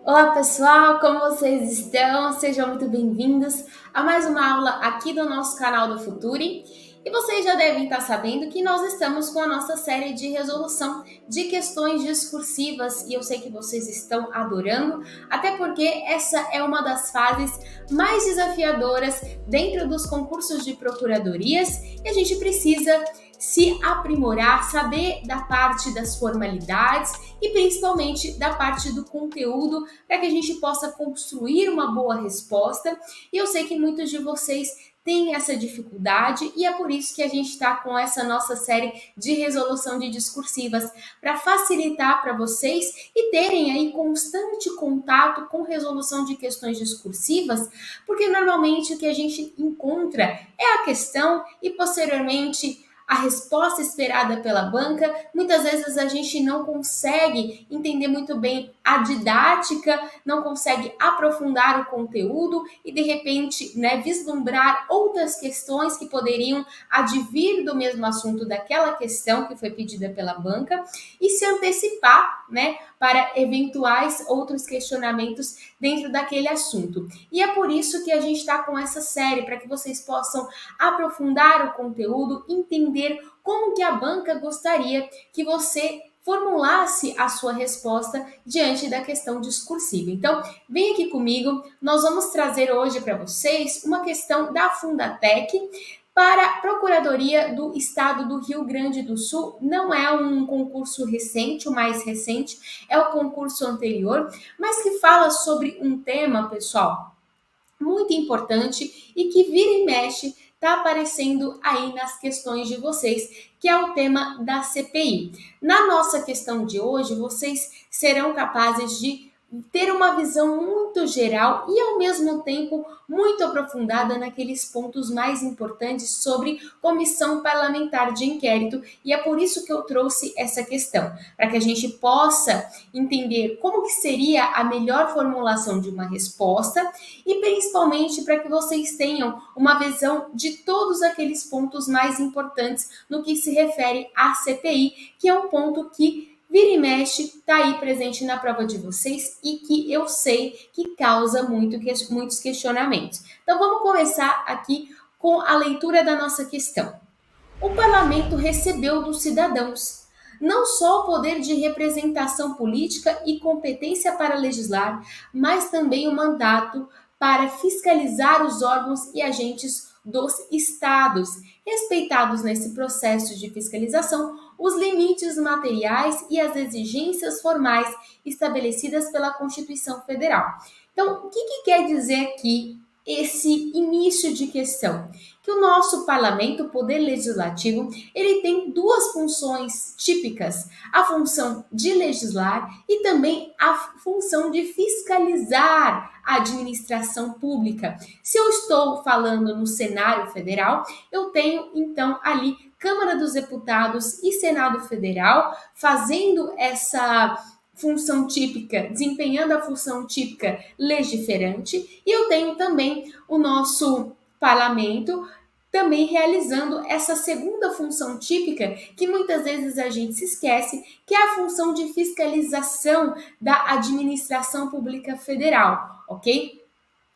Olá pessoal, como vocês estão? Sejam muito bem-vindos a mais uma aula aqui do nosso canal do Futuri. E vocês já devem estar sabendo que nós estamos com a nossa série de resolução de questões discursivas e eu sei que vocês estão adorando, até porque essa é uma das fases mais desafiadoras dentro dos concursos de procuradorias e a gente precisa se aprimorar, saber da parte das formalidades e principalmente da parte do conteúdo para que a gente possa construir uma boa resposta. E eu sei que muitos de vocês têm essa dificuldade e é por isso que a gente está com essa nossa série de resolução de discursivas para facilitar para vocês e terem aí constante contato com resolução de questões discursivas, porque normalmente o que a gente encontra é a questão e posteriormente a resposta esperada pela banca, muitas vezes a gente não consegue entender muito bem a didática, não consegue aprofundar o conteúdo e de repente, vislumbrar outras questões que poderiam advir do mesmo assunto daquela questão que foi pedida pela banca e se antecipar, para eventuais outros questionamentos dentro daquele assunto. E é por isso que a gente está com essa série, para que vocês possam aprofundar o conteúdo, entender como que a banca gostaria que você formulasse a sua resposta diante da questão discursiva. Então, vem aqui comigo, nós vamos trazer hoje para vocês uma questão da Fundatec para a Procuradoria do Estado do Rio Grande do Sul. Não é um concurso recente, o mais recente é o concurso anterior, mas que fala sobre um tema, pessoal, muito importante e que vira e mexe está aparecendo aí nas questões de vocês, que é o tema da CPI. Na nossa questão de hoje, vocês serão capazes de ter uma visão muito geral e ao mesmo tempo muito aprofundada naqueles pontos mais importantes sobre comissão parlamentar de inquérito, e é por isso que eu trouxe essa questão, para que a gente possa entender como que seria a melhor formulação de uma resposta e principalmente para que vocês tenham uma visão de todos aqueles pontos mais importantes no que se refere à CPI, que é um ponto que vira e mexe, está aí presente na prova de vocês e que eu sei que causa muitos questionamentos. Então vamos começar aqui com a leitura da nossa questão. O parlamento recebeu dos cidadãos não só o poder de representação política e competência para legislar, mas também o mandato para fiscalizar os órgãos e agentes dos estados, respeitados nesse processo de fiscalização os limites materiais e as exigências formais estabelecidas pela Constituição Federal. Então, o que quer dizer aqui esse início de questão? Que o nosso parlamento, o poder legislativo, ele tem duas funções típicas: a função de legislar e também a função de fiscalizar a administração pública. Se eu estou falando no cenário federal, eu tenho então ali Câmara dos Deputados e Senado Federal fazendo essa função típica, desempenhando a função típica legiferante, e eu tenho também o nosso parlamento também realizando essa segunda função típica, que muitas vezes a gente se esquece, que é a função de fiscalização da administração pública federal, ok?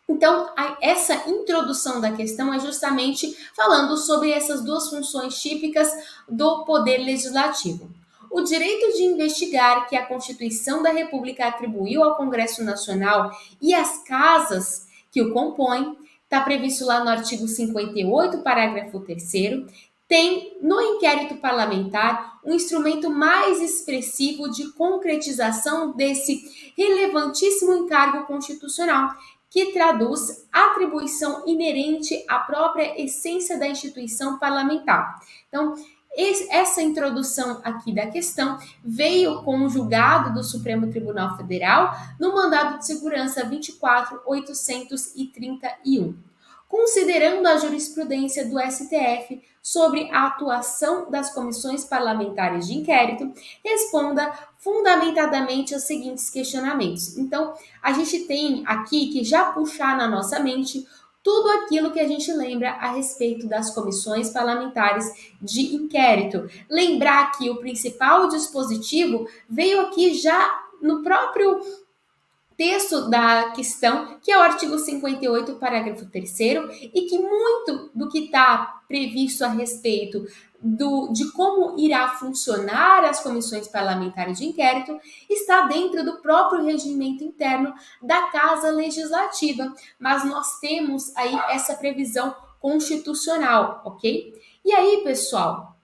Então, essa introdução da questão é justamente falando sobre essas duas funções típicas do Poder Legislativo. O direito de investigar que a Constituição da República atribuiu ao Congresso Nacional e às casas que o compõem, está previsto lá no artigo 58, parágrafo 3º, tem no inquérito parlamentar um instrumento mais expressivo de concretização desse relevantíssimo encargo constitucional, que traduz atribuição inerente à própria essência da instituição parlamentar. Então, essa introdução aqui da questão veio com o julgado do Supremo Tribunal Federal no mandado de segurança 24.831. Considerando a jurisprudência do STF sobre a atuação das comissões parlamentares de inquérito, responda fundamentadamente aos seguintes questionamentos. Então, a gente tem aqui que já puxar na nossa mente tudo aquilo que a gente lembra a respeito das comissões parlamentares de inquérito. Lembrar que o principal dispositivo veio aqui já no próprio texto da questão, que é o artigo 58, parágrafo 3º, e que muito do que está previsto a respeito de como irá funcionar as comissões parlamentares de inquérito está dentro do próprio regimento interno da Casa Legislativa, mas nós temos aí essa previsão constitucional, ok? E aí, pessoal,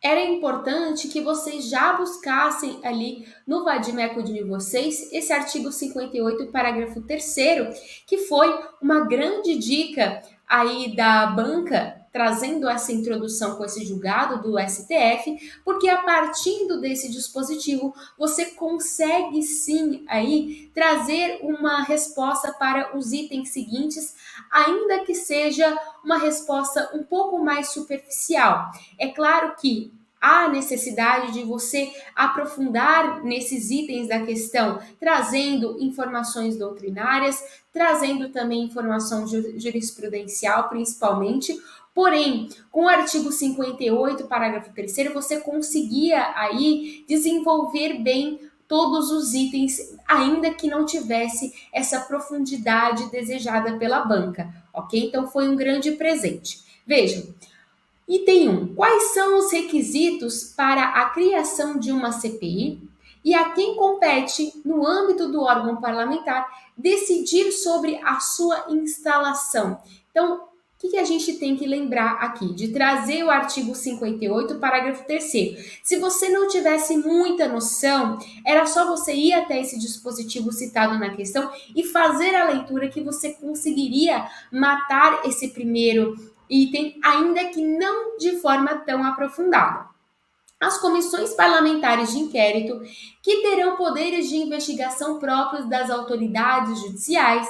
era importante que vocês já buscassem ali no vadimeco de vocês esse artigo 58, parágrafo 3º, que foi uma grande dica aí da banca trazendo essa introdução com esse julgado do STF, porque a partir desse dispositivo você consegue sim aí trazer uma resposta para os itens seguintes, ainda que seja uma resposta um pouco mais superficial. É claro que há necessidade de você aprofundar nesses itens da questão, trazendo informações doutrinárias, trazendo também informação jurisprudencial, principalmente. Porém, com o artigo 58, parágrafo 3º, você conseguia aí desenvolver bem todos os itens, ainda que não tivesse essa profundidade desejada pela banca, ok? Então foi um grande presente. Vejam, item 1. Quais são os requisitos para a criação de uma CPI e a quem compete, no âmbito do órgão parlamentar, decidir sobre a sua instalação? Então, o que a gente tem que lembrar aqui? De trazer o artigo 58, parágrafo 3º. Se você não tivesse muita noção, era só você ir até esse dispositivo citado na questão e fazer a leitura que você conseguiria matar esse primeiro item, ainda que não de forma tão aprofundada. As comissões parlamentares de inquérito, que terão poderes de investigação próprios das autoridades judiciais,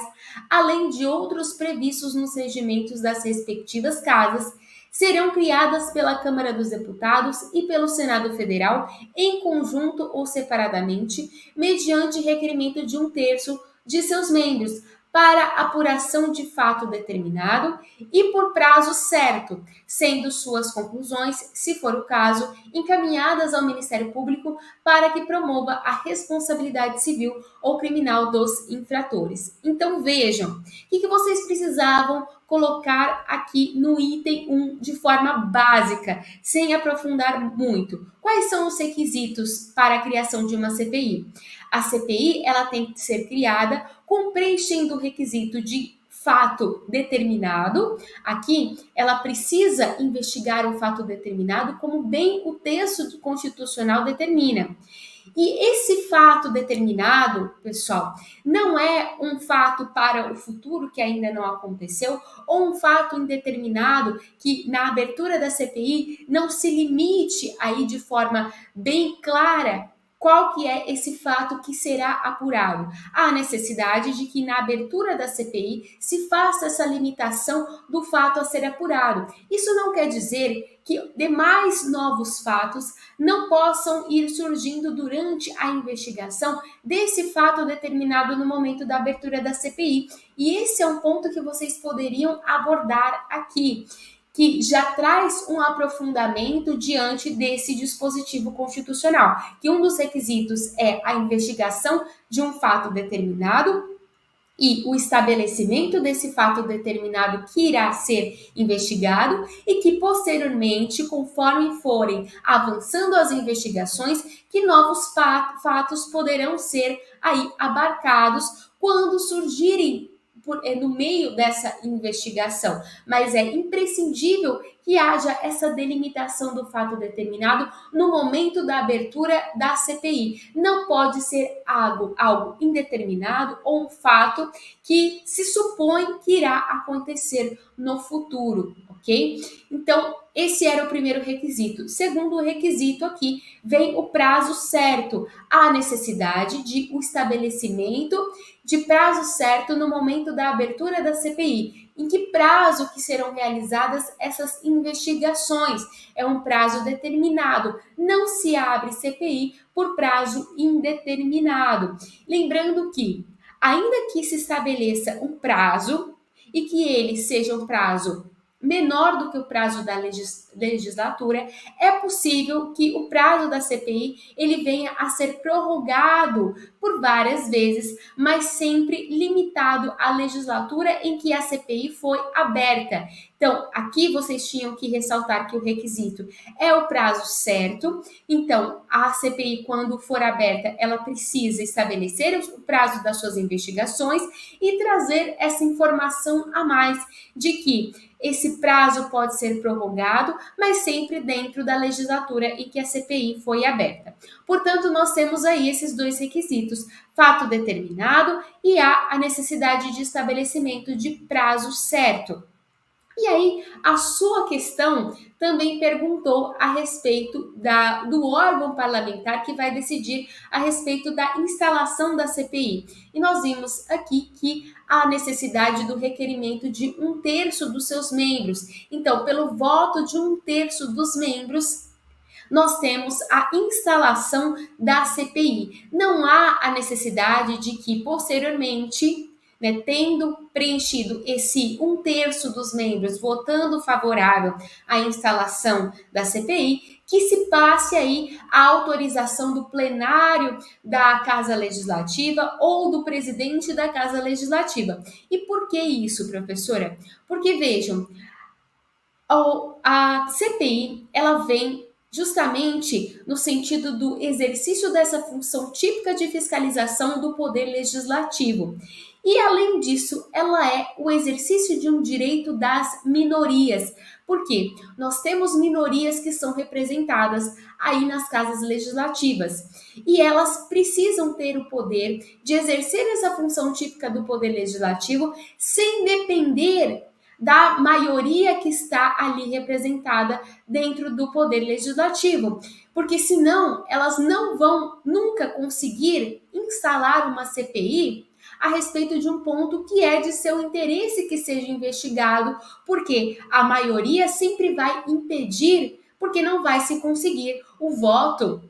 além de outros previstos nos regimentos das respectivas casas, serão criadas pela Câmara dos Deputados e pelo Senado Federal, em conjunto ou separadamente, mediante requerimento de 1/3 de seus membros, para apuração de fato determinado e por prazo certo, sendo suas conclusões, se for o caso, encaminhadas ao Ministério Público para que promova a responsabilidade civil ou criminal dos infratores. Então vejam, o que vocês precisavam colocar aqui no item 1 de forma básica, sem aprofundar muito. Quais são os requisitos para a criação de uma CPI? A CPI ela tem que ser criada preenchendo o requisito de fato determinado. Aqui, ela precisa investigar um fato determinado, como bem o texto constitucional determina. E esse fato determinado, pessoal, não é um fato para o futuro que ainda não aconteceu, ou um fato indeterminado que na abertura da CPI não se limite aí de forma bem clara qual que é esse fato que será apurado. Há necessidade de que na abertura da CPI se faça essa limitação do fato a ser apurado. Isso não quer dizer que demais novos fatos não possam ir surgindo durante a investigação desse fato determinado no momento da abertura da CPI. E esse é um ponto que vocês poderiam abordar aqui, que já traz um aprofundamento diante desse dispositivo constitucional, que um dos requisitos é a investigação de um fato determinado e o estabelecimento desse fato determinado que irá ser investigado e que posteriormente, conforme forem avançando as investigações, que novos fatos poderão ser aí abarcados quando surgirem no meio dessa investigação, mas é imprescindível que haja essa delimitação do fato determinado no momento da abertura da CPI. Não pode ser algo indeterminado ou um fato que se supõe que irá acontecer no futuro, ok? Então, esse era o primeiro requisito. Segundo requisito aqui, vem o prazo certo. Há necessidade de o estabelecimento de prazo certo no momento da abertura da CPI. Em que prazo que serão realizadas essas investigações? É um prazo determinado. Não se abre CPI por prazo indeterminado. Lembrando que, ainda que se estabeleça um prazo e que ele seja um prazo menor do que o prazo da legislatura, é possível que o prazo da CPI ele venha a ser prorrogado por várias vezes, mas sempre limitado à legislatura em que a CPI foi aberta. Então, aqui vocês tinham que ressaltar que o requisito é o prazo certo. Então, a CPI, quando for aberta, ela precisa estabelecer o prazo das suas investigações e trazer essa informação a mais de que esse prazo pode ser prorrogado, mas sempre dentro da legislatura em que a CPI foi aberta. Portanto, nós temos aí esses dois requisitos: fato determinado e há a necessidade de estabelecimento de prazo certo. E aí, a sua questão também perguntou a respeito do órgão parlamentar que vai decidir a respeito da instalação da CPI. E nós vimos aqui que há necessidade do requerimento de 1/3 dos seus membros. Então, pelo voto de 1/3 dos membros, nós temos a instalação da CPI. Não há a necessidade de que, posteriormente, tendo preenchido esse 1/3 dos membros votando favorável à instalação da CPI, que se passe aí a autorização do plenário da Casa Legislativa ou do presidente da Casa Legislativa. E por que isso, professora? Porque, vejam, a CPI, ela vem justamente no sentido do exercício dessa função típica de fiscalização do poder legislativo. E, além disso, ela é o exercício de um direito das minorias. Por quê? Nós temos minorias que são representadas aí nas casas legislativas e elas precisam ter o poder de exercer essa função típica do poder legislativo sem depender da maioria que está ali representada dentro do poder legislativo, porque senão elas não vão nunca conseguir instalar uma CPI a respeito de um ponto que é de seu interesse que seja investigado, porque a maioria sempre vai impedir, porque não vai se conseguir o voto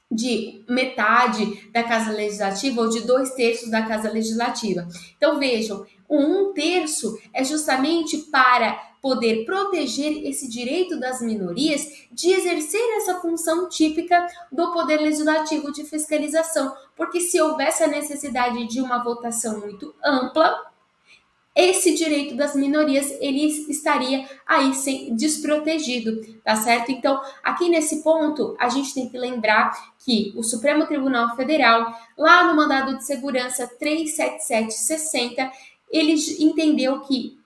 de metade da Casa Legislativa ou de 2/3 da Casa Legislativa. Então, vejam, o 1/3 é justamente para poder proteger esse direito das minorias de exercer essa função típica do Poder Legislativo de fiscalização, porque se houvesse a necessidade de uma votação muito ampla, esse direito das minorias ele estaria aí desprotegido, tá certo? Então, aqui nesse ponto, a gente tem que lembrar que o Supremo Tribunal Federal, lá no mandado de segurança 377/60, ele entendeu que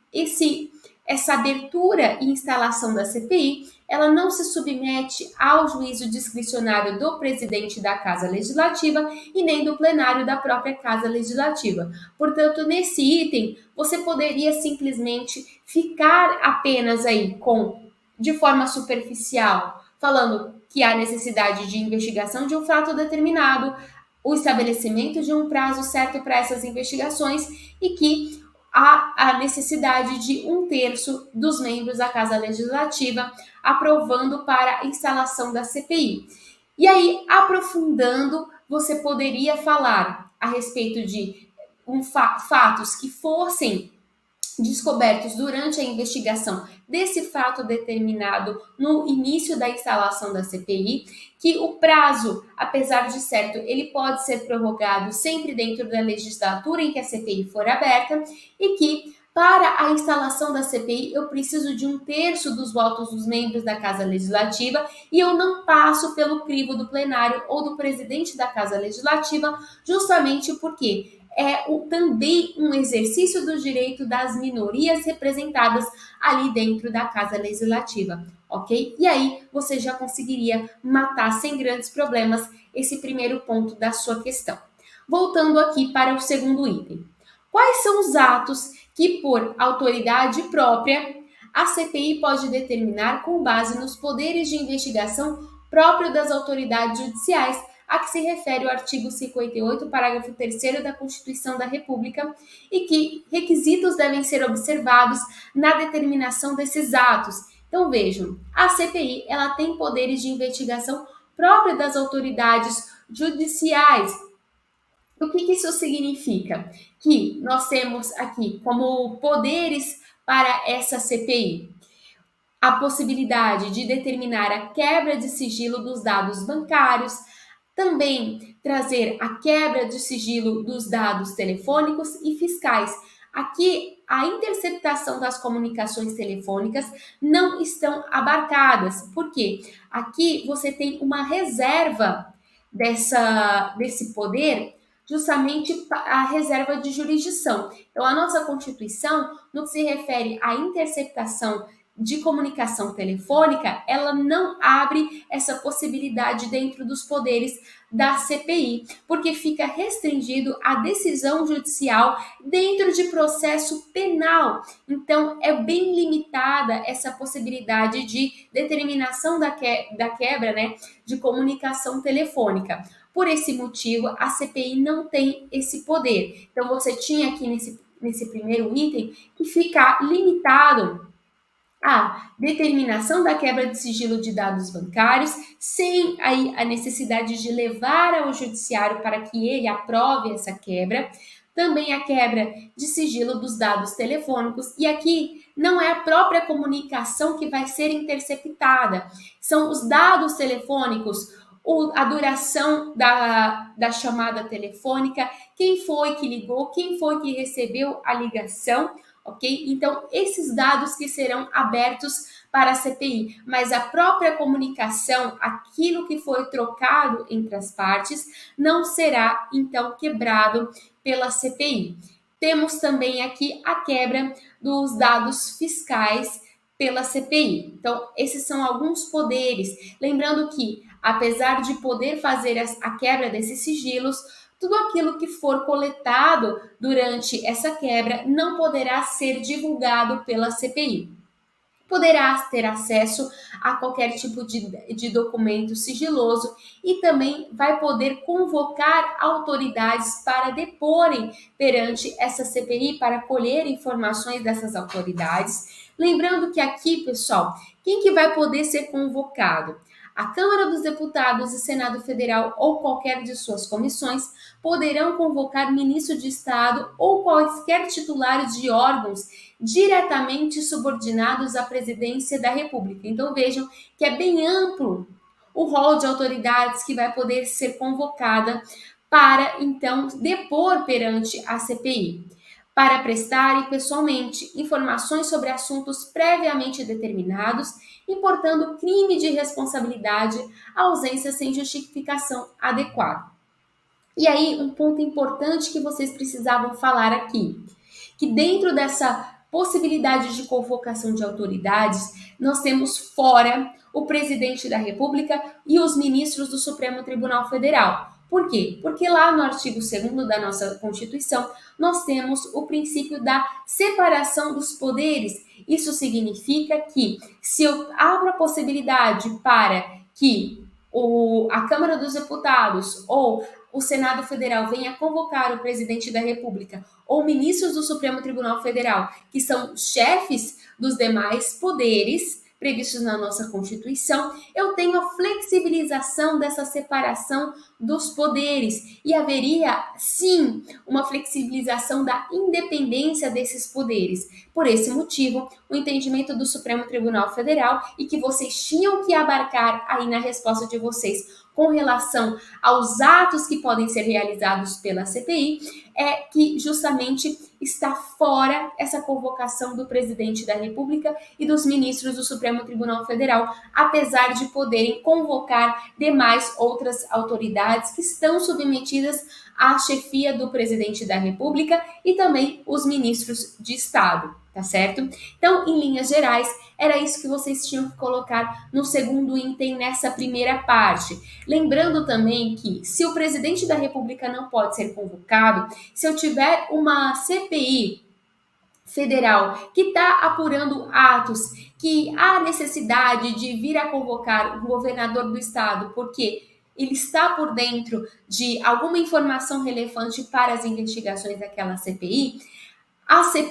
essa abertura e instalação da CPI, ela não se submete ao juízo discricionário do presidente da Casa Legislativa e nem do plenário da própria Casa Legislativa. Portanto, nesse item, você poderia simplesmente ficar apenas aí de forma superficial, falando que há necessidade de investigação de um fato determinado, o estabelecimento de um prazo certo para essas investigações e que há a necessidade de 1/3 dos membros da Casa Legislativa aprovando para a instalação da CPI. E aí, aprofundando, você poderia falar a respeito de fatos que fossem descobertos durante a investigação desse fato determinado no início da instalação da CPI, que o prazo, apesar de certo, ele pode ser prorrogado sempre dentro da legislatura em que a CPI for aberta e que para a instalação da CPI eu preciso de 1/3 dos votos dos membros da Casa Legislativa e eu não passo pelo crivo do plenário ou do presidente da Casa Legislativa, justamente porque também um exercício do direito das minorias representadas ali dentro da Casa Legislativa, ok? E aí você já conseguiria matar sem grandes problemas esse primeiro ponto da sua questão. Voltando aqui para o segundo item. Quais são os atos que, por autoridade própria, a CPI pode determinar com base nos poderes de investigação próprio das autoridades judiciais, a que se refere o artigo 58, parágrafo 3º da Constituição da República, e que requisitos devem ser observados na determinação desses atos. Então, vejam, a CPI ela tem poderes de investigação própria das autoridades judiciais. O que isso significa? Que nós temos aqui como poderes para essa CPI a possibilidade de determinar a quebra de sigilo dos dados bancários, também trazer a quebra de sigilo dos dados telefônicos e fiscais. Aqui, a interceptação das comunicações telefônicas não estão abarcadas. Por quê? Aqui você tem uma reserva desse poder, justamente a reserva de jurisdição. Então, a nossa Constituição, no que se refere à interceptação de comunicação telefônica, ela não abre essa possibilidade dentro dos poderes da CPI, porque fica restringido à decisão judicial dentro de processo penal. Então, é bem limitada essa possibilidade de determinação da quebra, né, de comunicação telefônica. Por esse motivo, a CPI não tem esse poder. Então, você tinha aqui nesse primeiro item que ficar limitado a determinação da quebra de sigilo de dados bancários, sem aí a necessidade de levar ao judiciário para que ele aprove essa quebra, também a quebra de sigilo dos dados telefônicos, e aqui não é a própria comunicação que vai ser interceptada, são os dados telefônicos, a duração da chamada telefônica, quem foi que ligou, quem foi que recebeu a ligação, ok? Então, esses dados que serão abertos para a CPI, mas a própria comunicação, aquilo que foi trocado entre as partes, não será, então, quebrado pela CPI. Temos também aqui a quebra dos dados fiscais pela CPI. Então, esses são alguns poderes. Lembrando que, apesar de poder fazer a quebra desses sigilos, tudo aquilo que for coletado durante essa quebra não poderá ser divulgado pela CPI. Poderá ter acesso a qualquer tipo de documento sigiloso e também vai poder convocar autoridades para deporem perante essa CPI, para colher informações dessas autoridades. Lembrando que aqui, pessoal, quem que vai poder ser convocado? A Câmara dos Deputados e Senado Federal ou qualquer de suas comissões poderão convocar ministro de Estado ou quaisquer titulares de órgãos diretamente subordinados à presidência da República. Então vejam que é bem amplo o rol de autoridades que vai poder ser convocada para então depor perante a CPI, para prestarem pessoalmente informações sobre assuntos previamente determinados, importando crime de responsabilidade, ausência sem justificação adequada. E aí, um ponto importante que vocês precisavam falar aqui, que dentro dessa possibilidade de convocação de autoridades, nós temos fora o presidente da República e os ministros do Supremo Tribunal Federal. Por quê? Porque lá no artigo 2º da nossa Constituição, nós temos o princípio da separação dos poderes. Isso significa que se eu abro a possibilidade para que a Câmara dos Deputados ou o Senado Federal venha convocar o presidente da República ou ministros do Supremo Tribunal Federal, que são chefes dos demais poderes previstos na nossa Constituição, eu tenho a flexibilização dessa separação dos poderes e haveria, sim, uma flexibilização da independência desses poderes. Por esse motivo, o entendimento do Supremo Tribunal Federal e que vocês tinham que abarcar aí na resposta de vocês com relação aos atos que podem ser realizados pela CPI, é que justamente está fora essa convocação do presidente da República e dos ministros do Supremo Tribunal Federal, apesar de poderem convocar demais outras autoridades que estão submetidas à chefia do presidente da República e também os ministros de Estado, tá certo? Então, em linhas gerais, era isso que vocês tinham que colocar no segundo item nessa primeira parte. Lembrando também que se o presidente da República não pode ser convocado, se eu tiver uma CPI federal que está apurando atos que há necessidade de vir a convocar o governador do estado, porque ele está por dentro de alguma informação relevante para as investigações daquela CPI,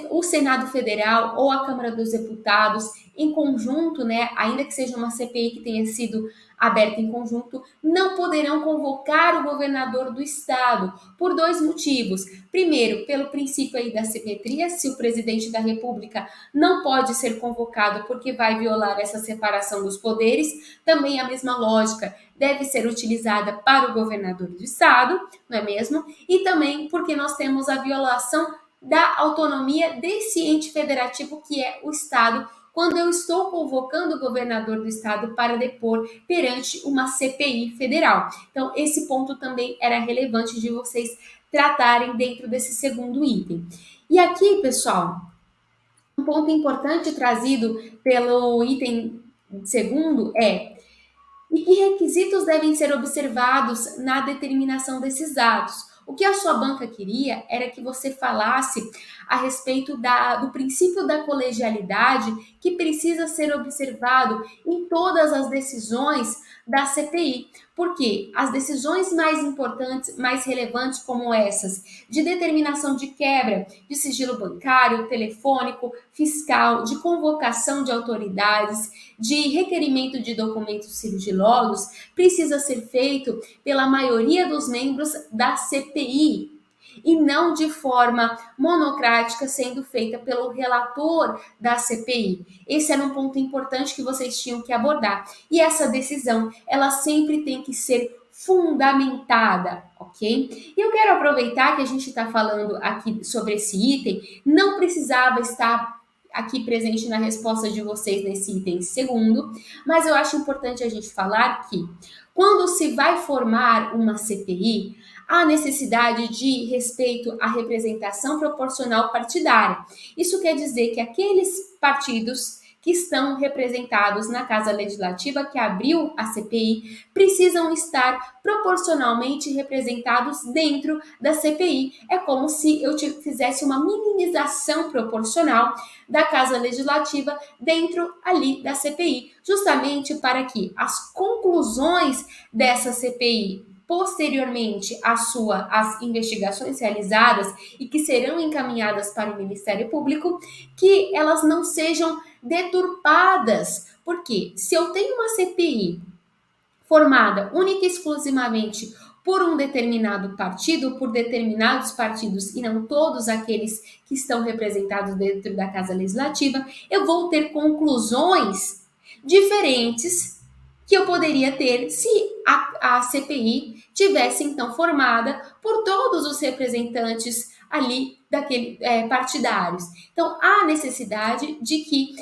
O Senado Federal ou a Câmara dos Deputados, em conjunto, né, ainda que seja uma CPI que tenha sido aberta em conjunto, não poderão convocar o governador do estado por dois motivos. Primeiro, pelo princípio aí da simetria, se o presidente da República não pode ser convocado porque vai violar essa separação dos poderes, também a mesma lógica deve ser utilizada para o governador do estado, não é mesmo? E também porque nós temos a violação da autonomia desse ente federativo que é o Estado, quando eu estou convocando o governador do Estado para depor perante uma CPI federal. Então, esse ponto também era relevante de vocês tratarem dentro desse segundo item. E aqui, pessoal, um ponto importante trazido pelo item segundo é: e que requisitos devem ser observados na determinação desses dados? O que a sua banca queria era que você falasse a respeito do princípio da colegialidade que precisa ser observado em todas as decisões da CPI. Porque as decisões mais importantes, mais relevantes, como essas, de determinação de quebra de sigilo bancário, telefônico, fiscal, de convocação de autoridades, de requerimento de documentos sigilosos, precisa ser feito pela maioria dos membros da CPI e não de forma monocrática sendo feita pelo relator da CPI. Esse era um ponto importante que vocês tinham que abordar. E essa decisão, ela sempre tem que ser fundamentada, ok? E eu quero aproveitar que a gente está falando aqui sobre esse item, não precisava estar aqui presente na resposta de vocês nesse item segundo, mas eu acho importante a gente falar que quando se vai formar uma CPI, há necessidade de respeito à representação proporcional partidária. Isso quer dizer que aqueles partidos que estão representados na Casa Legislativa que abriu a CPI precisam estar proporcionalmente representados dentro da CPI. É como se eu fizesse uma minimização proporcional da Casa Legislativa dentro ali da CPI, justamente para que as conclusões dessa CPI posteriormente às investigações realizadas e que serão encaminhadas para o Ministério Público, que elas não sejam deturpadas. Porque se eu tenho uma CPI formada única e exclusivamente por um determinado partido, por determinados partidos e não todos aqueles que estão representados dentro da Casa Legislativa, eu vou ter conclusões diferentes que eu poderia ter se a CPI tivesse então formada por todos os representantes ali partidários. Então há necessidade de que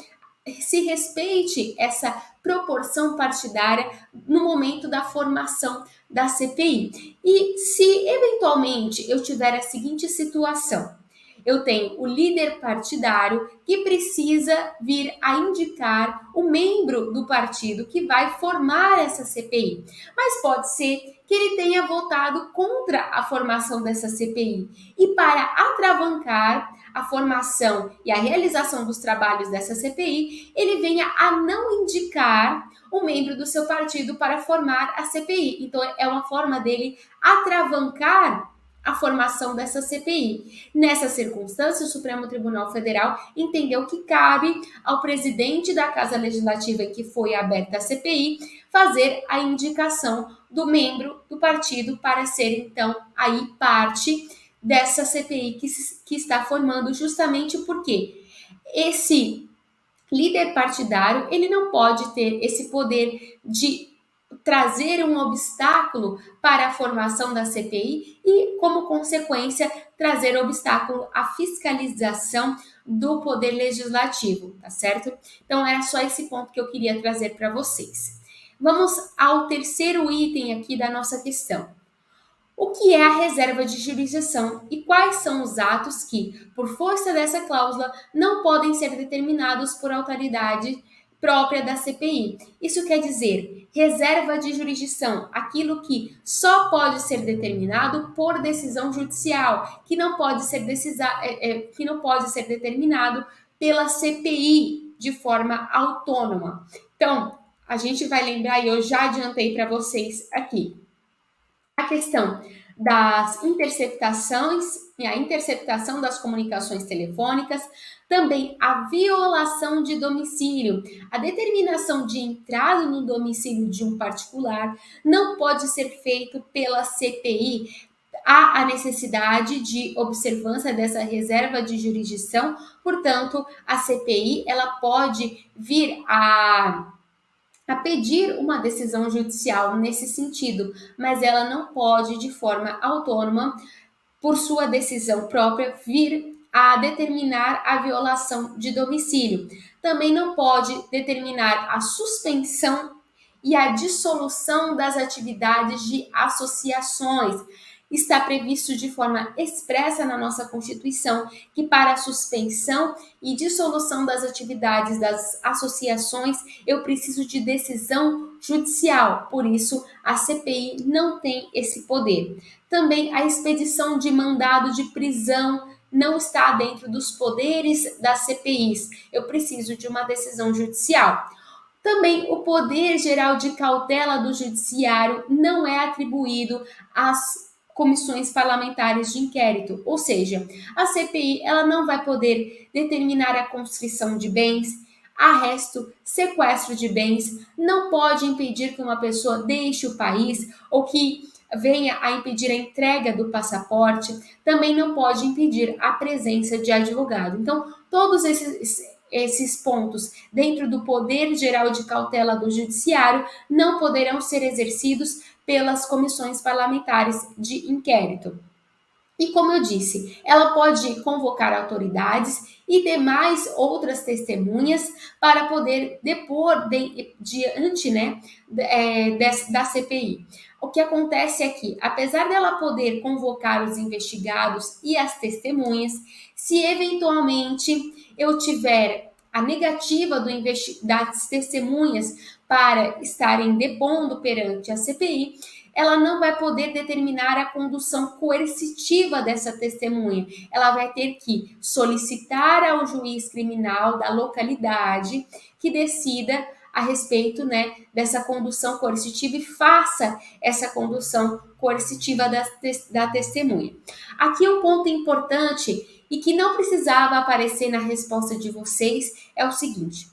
se respeite essa proporção partidária no momento da formação da CPI. E se eventualmente eu tiver a seguinte situação: eu tenho o líder partidário que precisa vir a indicar o membro do partido que vai formar essa CPI. Mas pode ser que ele tenha votado contra a formação dessa CPI. E para atravancar a formação e a realização dos trabalhos dessa CPI, ele venha a não indicar o membro do seu partido para formar a CPI. Então, é uma forma dele atravancar a formação dessa CPI. Nessa circunstância, o Supremo Tribunal Federal entendeu que cabe ao presidente da Casa Legislativa em que foi aberta a CPI fazer a indicação do membro do partido para ser, então, aí parte dessa CPI que está formando, justamente porque esse líder partidário, ele não pode ter esse poder de trazer um obstáculo para a formação da CPI e, como consequência, trazer obstáculo à fiscalização do poder legislativo, tá certo? Então, era só esse ponto que eu queria trazer para vocês. Vamos ao terceiro item aqui da nossa questão. O que é a reserva de jurisdição e quais são os atos que, por força dessa cláusula, não podem ser determinados por autoridade própria da CPI? Isso quer dizer, reserva de jurisdição, aquilo que só pode ser determinado por decisão judicial, que não pode ser determinado pela CPI de forma autônoma. Então, a gente vai lembrar, e eu já adiantei para vocês aqui, a questão das interceptações e a interceptação das comunicações telefônicas, também a violação de domicílio. A determinação de entrada no domicílio de um particular não pode ser feito pela CPI. Há a necessidade de observância dessa reserva de jurisdição, portanto, a CPI ela pode vir a pedir uma decisão judicial nesse sentido, mas ela não pode, de forma autônoma, por sua decisão própria, vir a determinar a violação de domicílio. Também não pode determinar a suspensão e a dissolução das atividades de associações. Está previsto de forma expressa na nossa Constituição que para a suspensão e dissolução das atividades das associações eu preciso de decisão judicial, por isso a CPI não tem esse poder. Também a expedição de mandado de prisão não está dentro dos poderes das CPIs. Eu preciso de uma decisão judicial. Também o poder geral de cautela do judiciário não é atribuído às comissões parlamentares de inquérito, ou seja, a CPI ela não vai poder determinar a conscrição de bens, arresto, sequestro de bens, não pode impedir que uma pessoa deixe o país ou que venha a impedir a entrega do passaporte, também não pode impedir a presença de advogado. Então, todos esses pontos dentro do poder geral de cautela do judiciário não poderão ser exercidos pelas comissões parlamentares de inquérito. E como eu disse, ela pode convocar autoridades e demais outras testemunhas para poder depor diante da CPI. O que acontece é que, apesar dela poder convocar os investigados e as testemunhas, se eventualmente eu tiver a negativa das testemunhas para estarem depondo perante a CPI, ela não vai poder determinar a condução coercitiva dessa testemunha. Ela vai ter que solicitar ao juiz criminal da localidade que decida a respeito dessa condução coercitiva e faça essa condução coercitiva da testemunha. Aqui um ponto importante e que não precisava aparecer na resposta de vocês é o seguinte: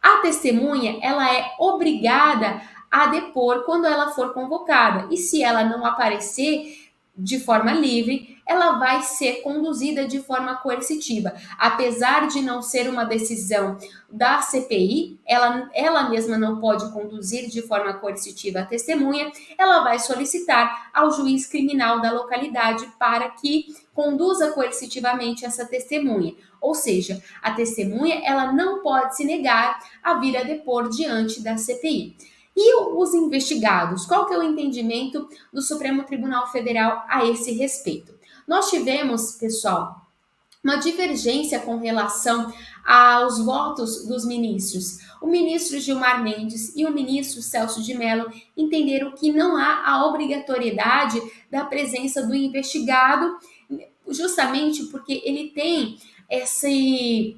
a testemunha ela é obrigada a depor quando ela for convocada. E se ela não aparecer de forma livre, ela vai ser conduzida de forma coercitiva. Apesar de não ser uma decisão da CPI, ela mesma não pode conduzir de forma coercitiva a testemunha, ela vai solicitar ao juiz criminal da localidade para que conduza coercitivamente essa testemunha. Ou seja, a testemunha ela não pode se negar a vir a depor diante da CPI. E os investigados? Qual que é o entendimento do Supremo Tribunal Federal a esse respeito? Nós tivemos, pessoal, uma divergência com relação aos votos dos ministros. O ministro Gilmar Mendes e o ministro Celso de Mello entenderam que não há a obrigatoriedade da presença do investigado, justamente porque ele tem esse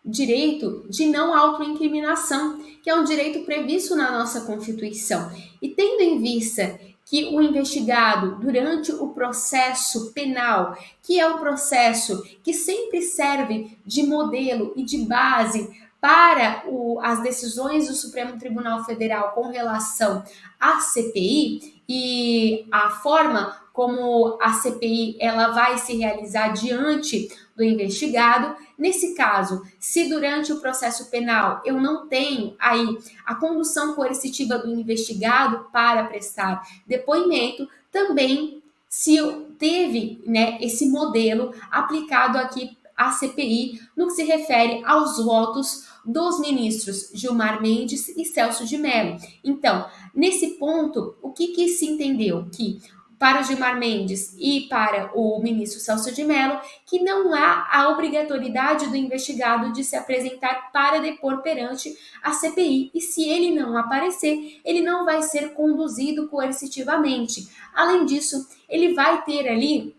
direito de não autoincriminação, que é um direito previsto na nossa Constituição. E tendo em vista que o investigado, durante o processo penal, que é um processo que sempre serve de modelo e de base para as decisões do Supremo Tribunal Federal com relação à CPI e a forma como a CPI ela vai se realizar diante do investigado. Nesse caso, se durante o processo penal eu não tenho aí a condução coercitiva do investigado para prestar depoimento, também se teve esse modelo aplicado aqui à CPI no que se refere aos votos dos ministros Gilmar Mendes e Celso de Mello. Então, nesse ponto, o que se entendeu? Que para o Gilmar Mendes e para o ministro Celso de Mello, que não há a obrigatoriedade do investigado de se apresentar para depor perante a CPI. E se ele não aparecer, ele não vai ser conduzido coercitivamente. Além disso, ele vai ter ali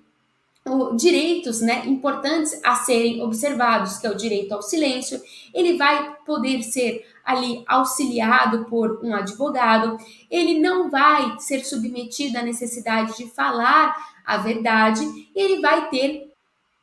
direitos, né, importantes a serem observados, que é o direito ao silêncio. Ele vai poder ser ali auxiliado por um advogado, ele não vai ser submetido à necessidade de falar a verdade, e ele vai ter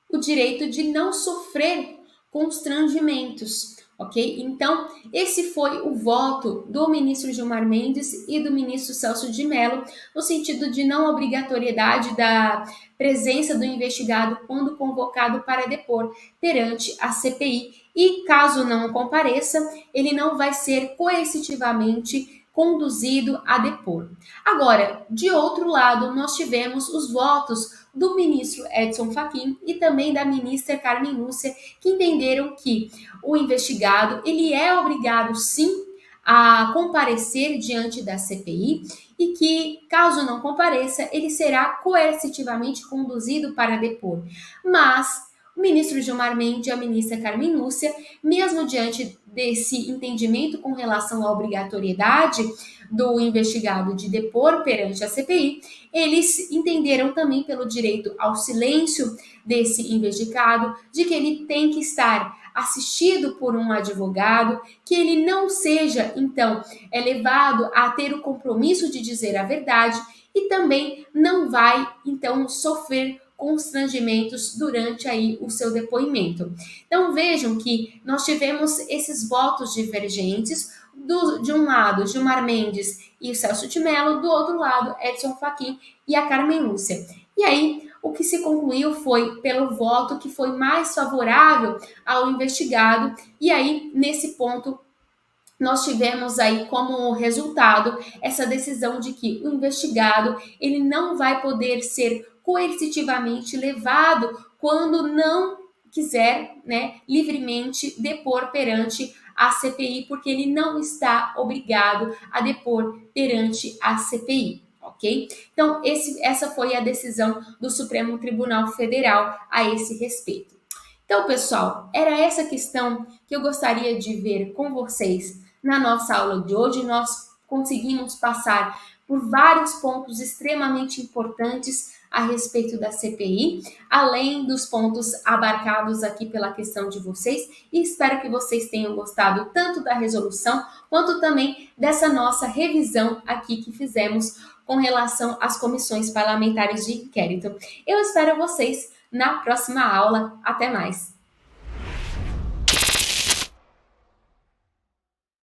o direito de não sofrer constrangimentos, ok? Então, esse foi o voto do ministro Gilmar Mendes e do ministro Celso de Mello, no sentido de não obrigatoriedade da presença do investigado quando convocado para depor perante a CPI. E caso não compareça, ele não vai ser coercitivamente conduzido a depor. Agora, de outro lado, nós tivemos os votos do ministro Edson Fachin e também da ministra Carmen Lúcia, que entenderam que o investigado ele é obrigado sim a comparecer diante da CPI e que, caso não compareça, ele será coercitivamente conduzido para depor. Mas o ministro Gilmar Mendes e a ministra Carmen Lúcia, mesmo diante desse entendimento com relação à obrigatoriedade do investigado de depor perante a CPI, eles entenderam também pelo direito ao silêncio desse investigado, de que ele tem que estar assistido por um advogado, que ele não seja, então, levado a ter o compromisso de dizer a verdade e também não vai, então, sofrer constrangimentos durante aí o seu depoimento. Então vejam que nós tivemos esses votos divergentes, de um lado Gilmar Mendes e o Celso de Mello, do outro lado Edson Fachin e a Carmen Lúcia. E aí o que se concluiu foi pelo voto que foi mais favorável ao investigado, e aí nesse ponto nós tivemos aí como resultado essa decisão de que o investigado ele não vai poder ser coercitivamente levado quando não quiser, né, livremente depor perante a CPI, porque ele não está obrigado a depor perante a CPI. Ok? Então, essa foi a decisão do Supremo Tribunal Federal a esse respeito. Então, pessoal, era essa questão que eu gostaria de ver com vocês na nossa aula de hoje. Nós conseguimos passar por vários pontos extremamente importantes a respeito da CPI, além dos pontos abarcados aqui pela questão de vocês, e espero que vocês tenham gostado tanto da resolução quanto também dessa nossa revisão aqui que fizemos com relação às comissões parlamentares de inquérito. Eu espero vocês na próxima aula. Até mais!